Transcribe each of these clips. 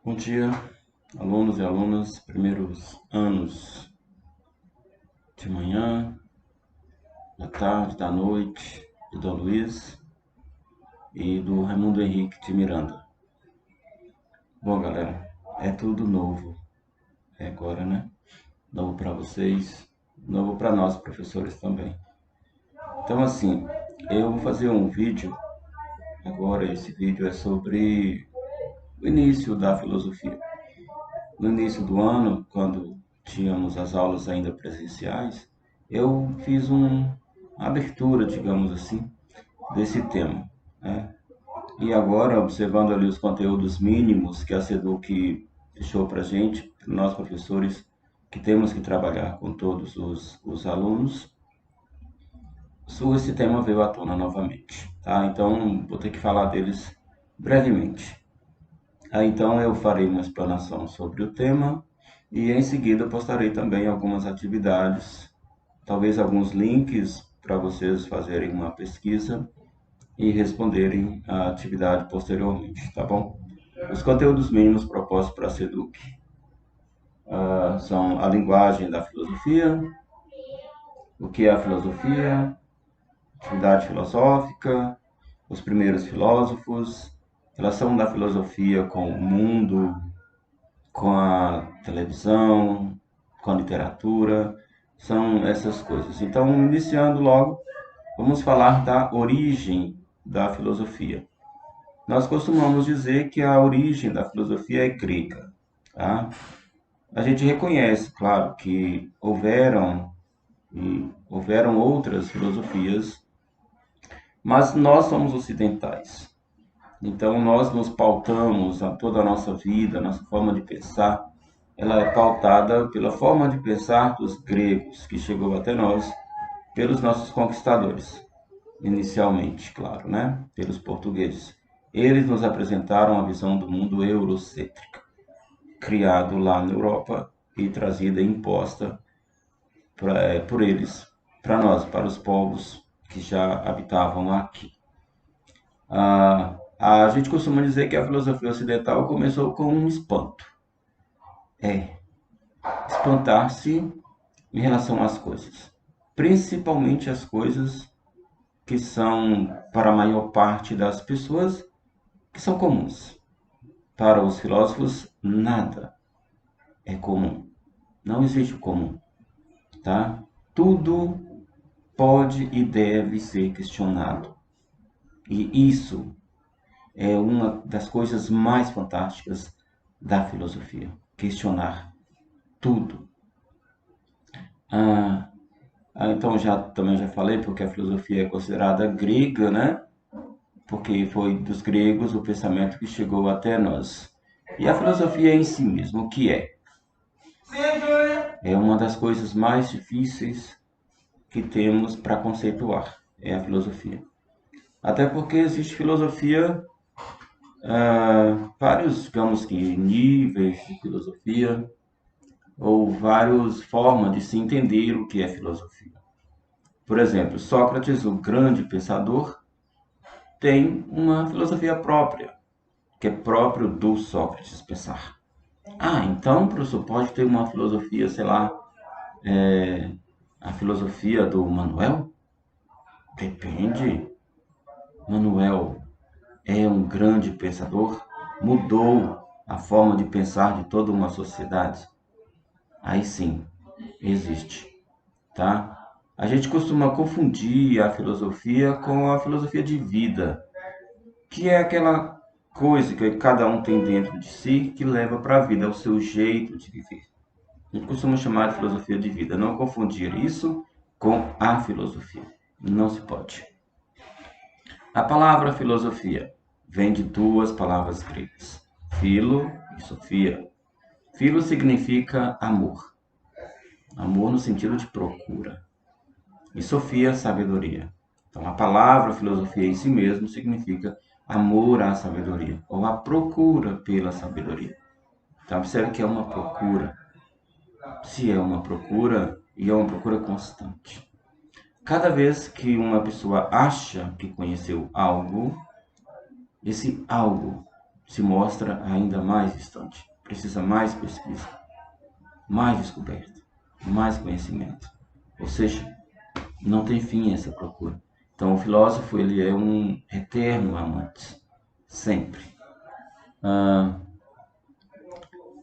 Bom dia, alunos e alunas, primeiros anos de manhã, da tarde, da noite, do Dom Luiz e do Raimundo Henrique de Miranda. Bom, galera, é tudo novo, é agora, né? Novo para vocês, novo para nós, professores também. Então, assim, eu vou fazer um vídeo, agora esse vídeo é sobre o início da filosofia. No início do ano, quando tínhamos as aulas ainda presenciais, eu fiz uma abertura, digamos assim, desse tema, né? E agora, observando ali os conteúdos mínimos que a SEDUC deixou para a gente, para nós professores, que temos que trabalhar com todos os alunos, esse tema veio à tona novamente, tá? Então, vou ter que falar deles brevemente. Então eu farei uma explanação sobre o tema e em seguida postarei também algumas atividades, talvez alguns links para vocês fazerem uma pesquisa e responderem a atividade posteriormente, tá bom? Os conteúdos mínimos propostos para a SEDUC são a linguagem da filosofia, o que é a filosofia, atividade filosófica, os primeiros filósofos, relação da filosofia com o mundo, com a televisão, com a literatura, são essas coisas. Então, iniciando logo, vamos falar da origem da filosofia. Nós costumamos dizer que a origem da filosofia é grega, tá? A gente reconhece, claro, que houveram outras filosofias, mas nós somos ocidentais. Então, nós nos pautamos a toda a nossa vida, a nossa forma de pensar, ela é pautada pela forma de pensar dos gregos, que chegou até nós pelos nossos conquistadores, inicialmente, claro, né? Pelos portugueses. Eles nos apresentaram a visão do mundo eurocêntrica, criado lá na Europa e trazida e imposta por eles, para nós, para os povos que já habitavam aqui. A gente costuma dizer que a filosofia ocidental começou com um espanto. Espantar-se em relação às coisas, principalmente as coisas que são, para a maior parte das pessoas, que são comuns. Para os filósofos, nada é comum. Não existe o comum, tá? Tudo pode e deve ser questionado. E isso é uma das coisas mais fantásticas da filosofia, questionar tudo. Então também já falei porque a filosofia é considerada grega, né? Porque foi dos gregos o pensamento que chegou até nós. E a filosofia em si mesmo, o que é? É uma das coisas mais difíceis que temos para conceituar, é a filosofia. Até porque existe filosofia, vários, digamos que, níveis de filosofia, ou várias formas de se entender o que é filosofia. Por exemplo, Sócrates, o grande pensador, tem uma filosofia própria, que é próprio do Sócrates pensar. Então, professor, pode ter uma filosofia, sei lá, a filosofia do Manuel? Depende. Manuel é um grande pensador, mudou a forma de pensar de toda uma sociedade. Aí sim, existe, tá? A gente costuma confundir a filosofia com a filosofia de vida, que é aquela coisa que cada um tem dentro de si que leva para a vida, é o seu jeito de viver. A gente costuma chamar de filosofia de vida, não confundir isso com a filosofia. Não se pode. A palavra filosofia vem de duas palavras gregas, philo e sofia. Philo significa amor, amor no sentido de procura, e sofia, sabedoria. Então, a palavra filosofia em si mesmo significa amor à sabedoria, ou a procura pela sabedoria. Então, observe que é uma procura. Se é uma procura, e é uma procura constante. Cada vez que uma pessoa acha que conheceu algo, esse algo se mostra ainda mais distante. Precisa mais pesquisa, mais descoberta, mais conhecimento. Ou seja, não tem fim essa procura. Então, o filósofo ele é um eterno amante, sempre.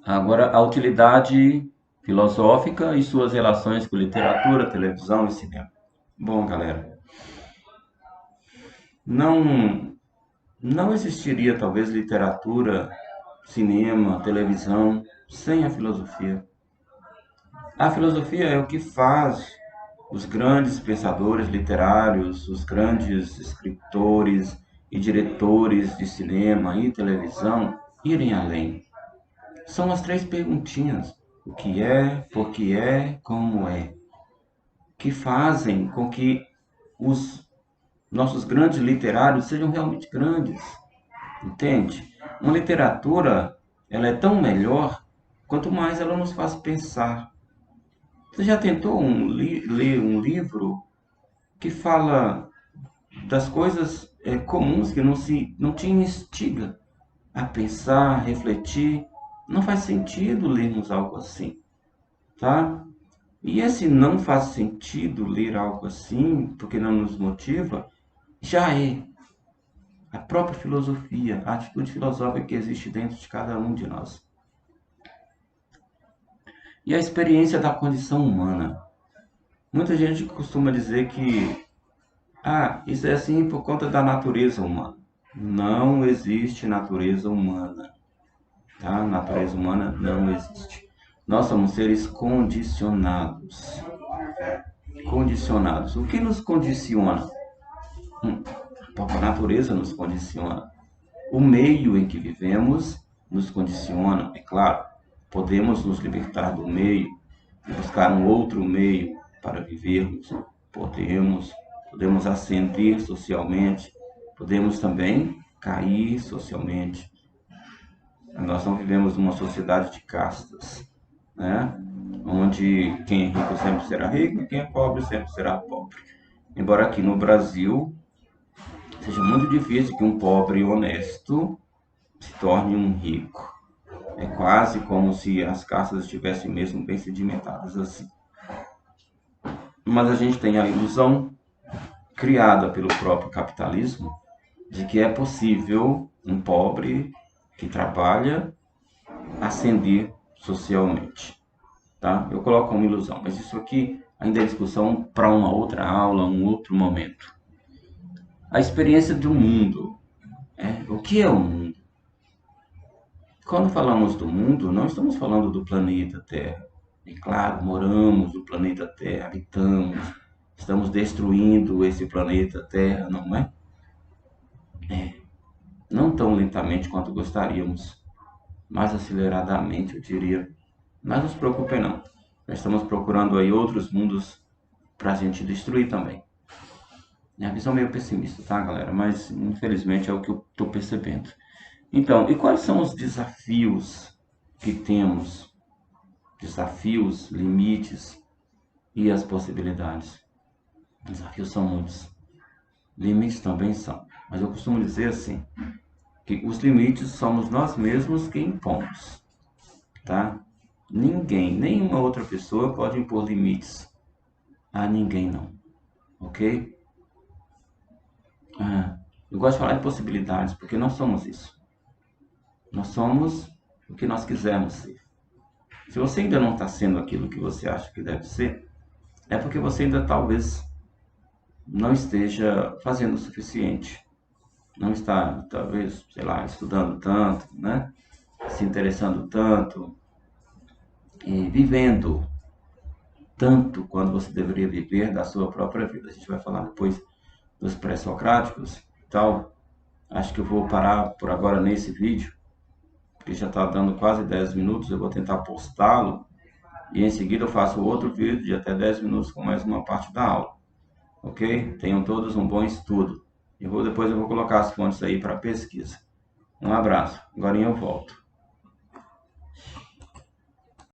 Agora, a utilidade filosófica e suas relações com literatura, televisão e cinema. Bom, galera, não, não existiria talvez literatura, cinema, televisão sem a filosofia. A filosofia é o que faz os grandes pensadores literários, os grandes escritores e diretores de cinema e televisão irem além. São as três perguntinhas: o que é, por que é, como é, que fazem com que os nossos grandes literários sejam realmente grandes, entende? Uma literatura, ela é tão melhor quanto mais ela nos faz pensar. Você já tentou ler um livro que fala das coisas comuns que não te instiga a pensar, a refletir? Não faz sentido lermos algo assim, tá? E esse não faz sentido ler algo assim, porque não nos motiva, já é a própria filosofia, a atitude filosófica que existe dentro de cada um de nós. E a experiência da condição humana. Muita gente costuma dizer que isso é assim por conta da natureza humana. Não existe natureza humana, tá? Natureza humana não existe. Nós somos seres condicionados. Condicionados. O que nos condiciona? A própria natureza nos condiciona. O meio em que vivemos nos condiciona, é claro. Podemos nos libertar do meio e buscar um outro meio para vivermos. Podemos ascender socialmente, podemos também cair socialmente. Nós não vivemos numa sociedade de castas, né? Onde quem é rico sempre será rico e quem é pobre sempre será pobre. Embora aqui no Brasil seja muito difícil que um pobre honesto se torne um rico. É quase como se as castas estivessem mesmo bem sedimentadas assim. Mas a gente tem a ilusão criada pelo próprio capitalismo de que é possível um pobre que trabalha ascender socialmente, tá? Eu coloco uma ilusão, mas isso aqui ainda é discussão para uma outra aula, um outro momento. A experiência do mundo. O que é o mundo? Quando falamos do mundo, não estamos falando do planeta Terra. É claro, moramos no planeta Terra, habitamos, estamos destruindo esse planeta Terra, não é? Não tão lentamente quanto gostaríamos, mais aceleradamente, eu diria. Mas não se preocupe não. Nós estamos procurando aí outros mundos para a gente destruir também. É a visão meio pessimista, tá, galera? Mas infelizmente é o que eu estou percebendo. Então, e quais são os desafios que temos? Desafios, limites e as possibilidades. Desafios são muitos. Limites também são. Mas eu costumo dizer assim, que os limites somos nós mesmos que impomos, tá? Ninguém, nenhuma outra pessoa pode impor limites a ninguém, não. Ok? Eu gosto de falar de possibilidades, porque nós somos isso. Nós somos o que nós quisermos ser. Se você ainda não está sendo aquilo que você acha que deve ser, é porque você ainda talvez não esteja fazendo o suficiente. Não está, talvez, sei lá, estudando tanto, né? Se interessando tanto e vivendo tanto quanto você deveria viver da sua própria vida. A gente vai falar depois dos pré-socráticos e tal. Acho que eu vou parar por agora nesse vídeo, porque já está dando quase 10 minutos. Eu vou tentar postá-lo e em seguida eu faço outro vídeo de até 10 minutos com mais uma parte da aula. Ok? Tenham todos um bom estudo. Depois eu vou colocar as fontes aí para pesquisa. Um abraço. Agora eu volto.